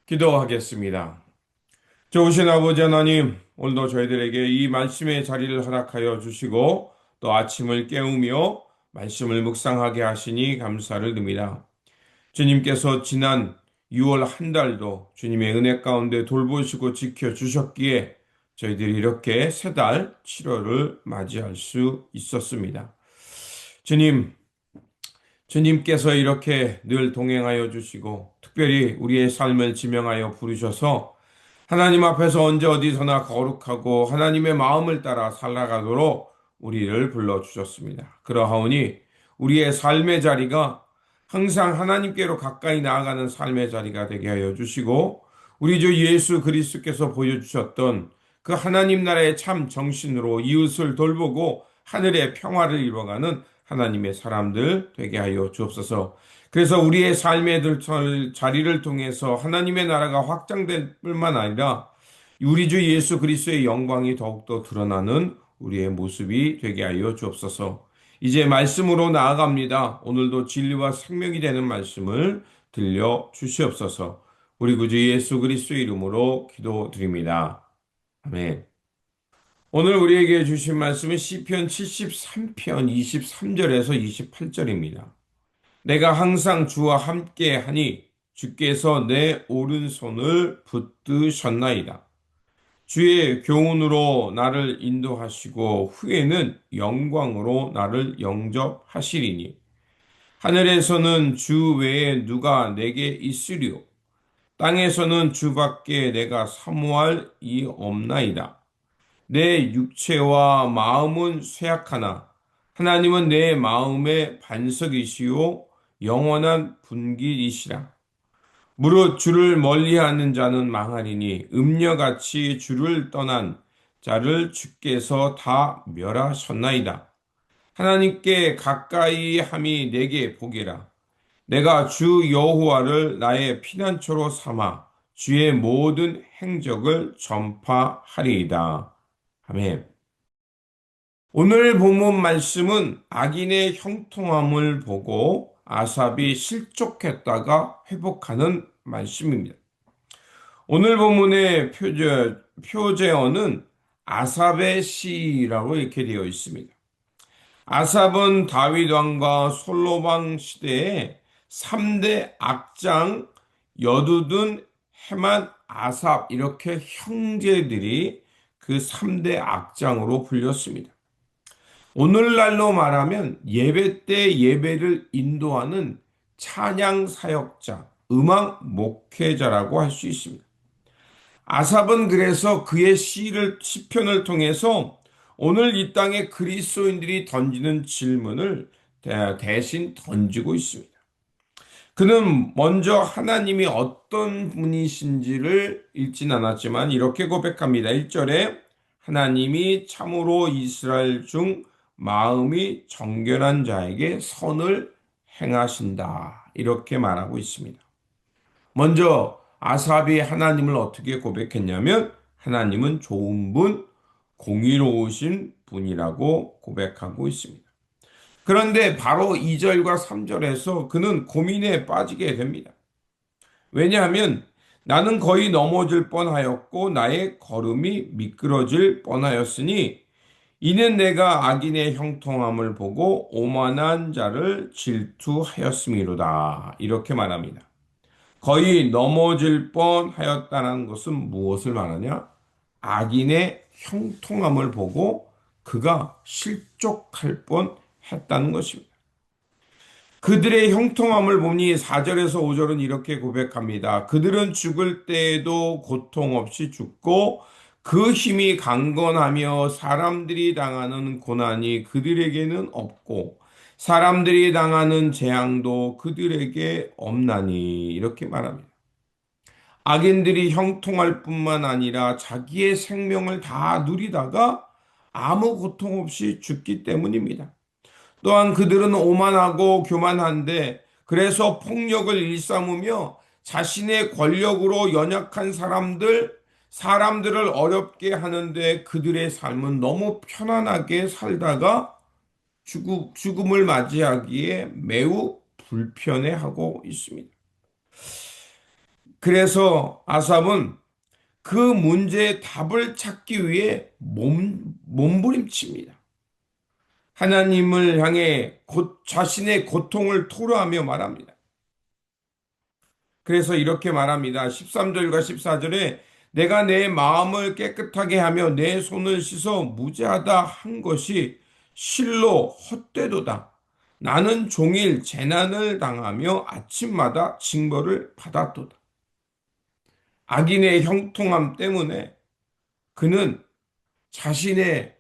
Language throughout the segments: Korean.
기도하겠습니다. 좋으신 아버지 하나님, 오늘도 저희들에게 이 말씀의 자리를 허락하여 주시고 또 아침을 깨우며 말씀을 묵상하게 하시니 감사를 드립니다. 주님께서 지난 6월 한 달도 주님의 은혜 가운데 돌보시고 지켜주셨기에 저희들이 이렇게 세 달 7월을 맞이할 수 있었습니다. 주님, 주님께서 이렇게 늘 동행하여 주시고 특별히 우리의 삶을 지명하여 부르셔서 하나님 앞에서 언제 어디서나 거룩하고 하나님의 마음을 따라 살아가도록 우리를 불러주셨습니다. 그러하오니 우리의 삶의 자리가 항상 하나님께로 가까이 나아가는 삶의 자리가 되게 하여 주시고 우리 주 예수 그리스도께서 보여주셨던 그 하나님 나라의 참 정신으로 이웃을 돌보고 하늘의 평화를 이루어가는 하나님의 사람들 되게 하여 주옵소서. 그래서 우리의 삶의 자리를 통해서 하나님의 나라가 확장될 뿐만 아니라 우리 주 예수 그리스도의 영광이 더욱더 드러나는 우리의 모습이 되게 하여 주옵소서. 이제 말씀으로 나아갑니다. 오늘도 진리와 생명이 되는 말씀을 들려 주시옵소서. 우리 구주 예수 그리스도의 이름으로 기도드립니다. 아멘. 오늘 우리에게 주신 말씀은 시편 73편 23절에서 28절입니다. 내가 항상 주와 함께 하니 주께서 내 오른손을 붙드셨나이다. 주의 교훈으로 나를 인도하시고 후에는 영광으로 나를 영접하시리니 하늘에서는 주 외에 누가 내게 있으리요 땅에서는 주밖에 내가 사모할 이 없나이다. 내 육체와 마음은 쇠약하나 하나님은 내 마음의 반석이시요 영원한 분길이시라. 무릇 주를 멀리하는 자는 망하리니 음녀같이 주를 떠난 자를 주께서 다 멸하셨나이다. 하나님께 가까이 함이 내게 복이라. 내가 주 여호와를 나의 피난처로 삼아 주의 모든 행적을 전파하리이다. 아멘. 오늘 본문 말씀은 악인의 형통함을 보고 아삽이 실족했다가 회복하는 말씀입니다. 오늘 본문의 표제어는 아삽의 시라고 이렇게 되어 있습니다. 아삽은 다윗 왕과 솔로몬 시대에 3대 악장 여두둔 헤만 아삽 이렇게 형제들이 그 3대 악장으로 불렸습니다. 오늘날로 말하면 예배 때 예배를 인도하는 찬양 사역자, 음악 목회자라고 할 수 있습니다. 아삽은 그래서 그의 시편을 통해서 오늘 이 땅에 그리스도인들이 던지는 질문을 대신 던지고 있습니다. 그는 먼저 하나님이 어떤 분이신지를 읽진 않았지만 이렇게 고백합니다. 1절에 하나님이 참으로 이스라엘 중 마음이 정결한 자에게 선을 행하신다. 이렇게 말하고 있습니다. 먼저 아삽이 하나님을 어떻게 고백했냐면 하나님은 좋은 분, 공의로우신 분이라고 고백하고 있습니다. 그런데 바로 2절과 3절에서 그는 고민에 빠지게 됩니다. 왜냐하면 나는 거의 넘어질 뻔하였고 나의 걸음이 미끄러질 뻔하였으니 이는 내가 악인의 형통함을 보고 오만한 자를 질투하였음이로다. 이렇게 말합니다. 거의 넘어질 뻔하였다는 것은 무엇을 말하냐? 악인의 형통함을 보고 그가 실족할 뻔했다는 것입니다. 그들의 형통함을 보니 4절에서 5절은 이렇게 고백합니다. 그들은 죽을 때에도 고통 없이 죽고 그 힘이 강건하며 사람들이 당하는 고난이 그들에게는 없고 사람들이 당하는 재앙도 그들에게 없나니 이렇게 말합니다. 악인들이 형통할 뿐만 아니라 자기의 생명을 다 누리다가 아무 고통 없이 죽기 때문입니다. 또한 그들은 오만하고 교만한데 그래서 폭력을 일삼으며 자신의 권력으로 연약한 사람들을 어렵게 하는데 그들의 삶은 너무 편안하게 살다가 죽음을 맞이하기에 매우 불편해하고 있습니다. 그래서 아삽은 그 문제의 답을 찾기 위해 몸부림칩니다. 하나님을 향해 자신의 고통을 토로하며 말합니다. 그래서 이렇게 말합니다. 13절과 14절에 내가 내 마음을 깨끗하게 하며 내 손을 씻어 무죄하다 한 것이 실로 헛되도다. 나는 종일 재난을 당하며 아침마다 징벌을 받았도다. 악인의 형통함 때문에 그는 자신의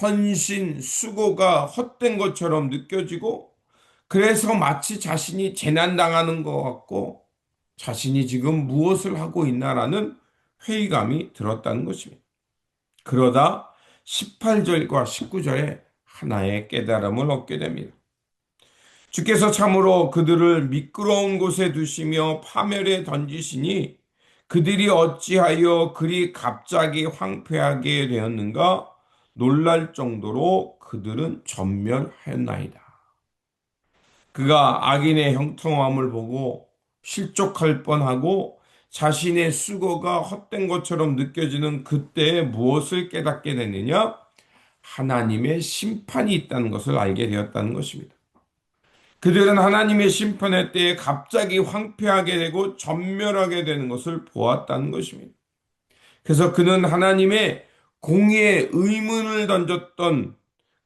헌신, 수고가 헛된 것처럼 느껴지고 그래서 마치 자신이 재난당하는 것 같고 자신이 지금 무엇을 하고 있나라는 회의감이 들었다는 것입니다. 그러다 18절과 19절에 하나의 깨달음을 얻게 됩니다. 주께서 참으로 그들을 미끄러운 곳에 두시며 파멸에 던지시니 그들이 어찌하여 그리 갑자기 황폐하게 되었는가 놀랄 정도로 그들은 전멸하였나이다. 그가 악인의 형통함을 보고 실족할 뻔하고 자신의 수고가 헛된 것처럼 느껴지는 그때에 무엇을 깨닫게 됐느냐? 하나님의 심판이 있다는 것을 알게 되었다는 것입니다. 그들은 하나님의 심판의 때에 갑자기 황폐하게 되고 전멸하게 되는 것을 보았다는 것입니다. 그래서 그는 하나님의 공의의 의문을 던졌던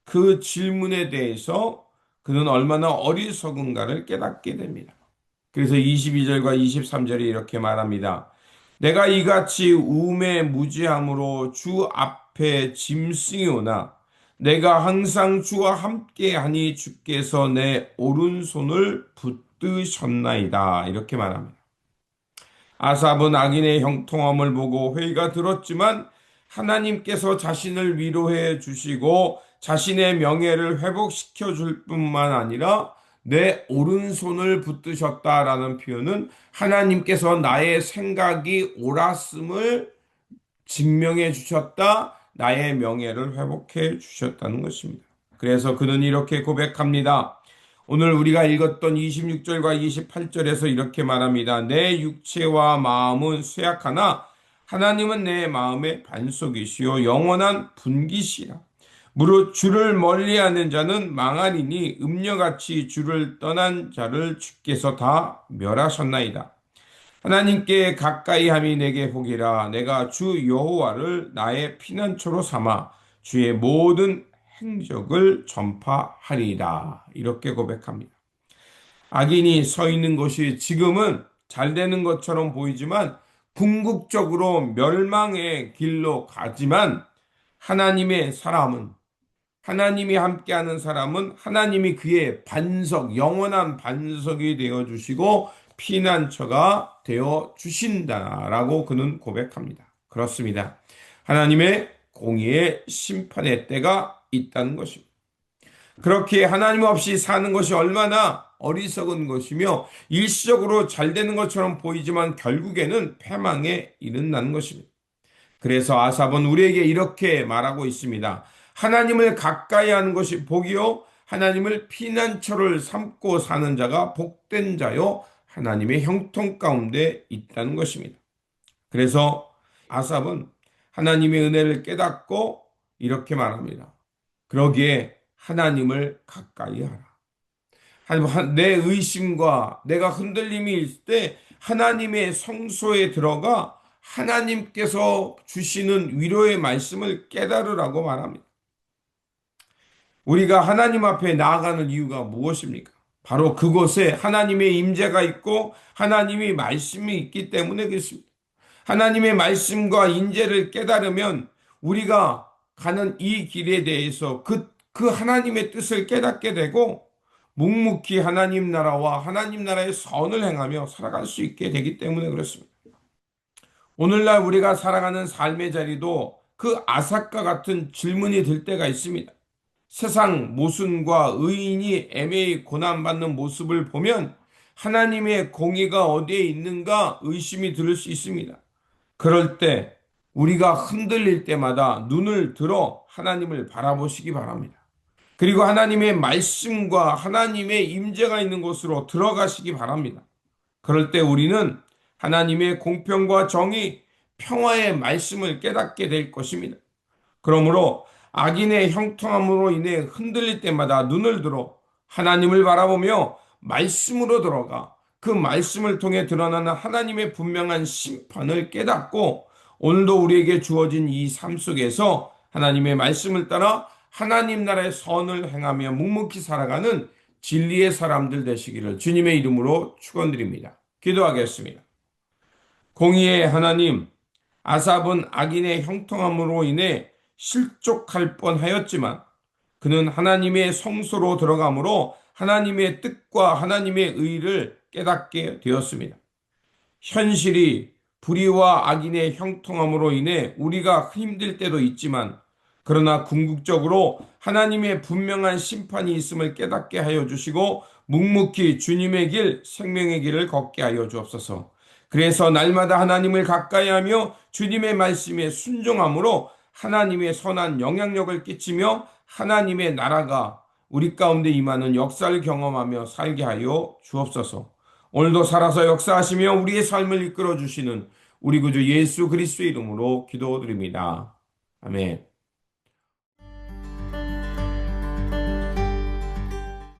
그 질문에 대해서 그는 얼마나 어리석은가를 깨닫게 됩니다. 그래서 22절과 23절에 이렇게 말합니다. 내가 이같이 우매 무지함으로 주 앞에 짐승이 오나 내가 항상 주와 함께하니 주께서 내 오른손을 붙드셨나이다. 이렇게 말합니다. 아삽은 악인의 형통함을 보고 회의가 들었지만 하나님께서 자신을 위로해 주시고 자신의 명예를 회복시켜 줄 뿐만 아니라 내 오른손을 붙드셨다라는 표현은 하나님께서 나의 생각이 옳았음을 증명해 주셨다, 나의 명예를 회복해 주셨다는 것입니다. 그래서 그는 이렇게 고백합니다. 오늘 우리가 읽었던 26절과 28절에서 이렇게 말합니다. 내 육체와 마음은 쇠약하나 하나님은 내 마음의 반석이시요 영원한 분기시라. 무릇 주를 멀리하는 자는 망하리니 음녀같이 주를 떠난 자를 주께서 다 멸하셨나이다. 하나님께 가까이함이 내게 복이라. 내가 주 여호와를 나의 피난처로 삼아 주의 모든 행적을 전파하리이다. 이렇게 고백합니다. 악인이 서 있는 것이 지금은 잘 되는 것처럼 보이지만 궁극적으로 멸망의 길로 가지만 하나님의 사람은 하나님이 함께하는 사람은 하나님이 그의 반석, 영원한 반석이 되어 주시고 피난처가 되어 주신다라고 그는 고백합니다. 그렇습니다. 하나님의 공의의 심판의 때가 있다는 것입니다. 그렇게 하나님 없이 사는 것이 얼마나 어리석은 것이며 일시적으로 잘 되는 것처럼 보이지만 결국에는 패망에 이른다는 것입니다. 그래서 아삽은 우리에게 이렇게 말하고 있습니다. 하나님을 가까이 하는 것이 복이요 하나님을 피난처를 삼고 사는 자가 복된 자요 하나님의 형통 가운데 있다는 것입니다. 그래서 아삽은 하나님의 은혜를 깨닫고 이렇게 말합니다. 그러기에 하나님을 가까이 하라. 내 의심과 내가 흔들림이 있을 때 하나님의 성소에 들어가 하나님께서 주시는 위로의 말씀을 깨달으라고 말합니다. 우리가 하나님 앞에 나아가는 이유가 무엇입니까? 바로 그곳에 하나님의 임재가 있고 하나님의 말씀이 있기 때문에 그렇습니다. 하나님의 말씀과 임재를 깨달으면 우리가 가는 이 길에 대해서 그 하나님의 뜻을 깨닫게 되고 묵묵히 하나님 나라와 하나님 나라의 선을 행하며 살아갈 수 있게 되기 때문에 그렇습니다. 오늘날 우리가 살아가는 삶의 자리도 그 아삭과 같은 질문이 들 때가 있습니다. 세상 모순과 의인이 애매히 고난받는 모습을 보면 하나님의 공의가 어디에 있는가 의심이 들을 수 있습니다. 그럴 때 우리가 흔들릴 때마다 눈을 들어 하나님을 바라보시기 바랍니다. 그리고 하나님의 말씀과 하나님의 임재가 있는 곳으로 들어가시기 바랍니다. 그럴 때 우리는 하나님의 공평과 정의, 평화의 말씀을 깨닫게 될 것입니다. 그러므로 악인의 형통함으로 인해 흔들릴 때마다 눈을 들어 하나님을 바라보며 말씀으로 들어가 그 말씀을 통해 드러나는 하나님의 분명한 심판을 깨닫고 오늘도 우리에게 주어진 이 삶 속에서 하나님의 말씀을 따라 하나님 나라의 선을 행하며 묵묵히 살아가는 진리의 사람들 되시기를 주님의 이름으로 축원드립니다. 기도하겠습니다. 공의의 하나님, 아삽은 악인의 형통함으로 인해 실족할 뻔하였지만 그는 하나님의 성소로 들어가므로 하나님의 뜻과 하나님의 의를 깨닫게 되었습니다. 현실이 불의와 악인의 형통함으로 인해 우리가 힘들 때도 있지만 그러나 궁극적으로 하나님의 분명한 심판이 있음을 깨닫게 하여 주시고 묵묵히 주님의 길, 생명의 길을 걷게 하여 주옵소서. 그래서 날마다 하나님을 가까이 하며 주님의 말씀에 순종함으로 하나님의 선한 영향력을 끼치며 하나님의 나라가 우리 가운데 임하는 역사를 경험하며 살게 하여 주옵소서. 오늘도 살아서 역사하시며 우리의 삶을 이끌어 주시는 우리 구주 예수 그리스도의 이름으로 기도드립니다. 아멘.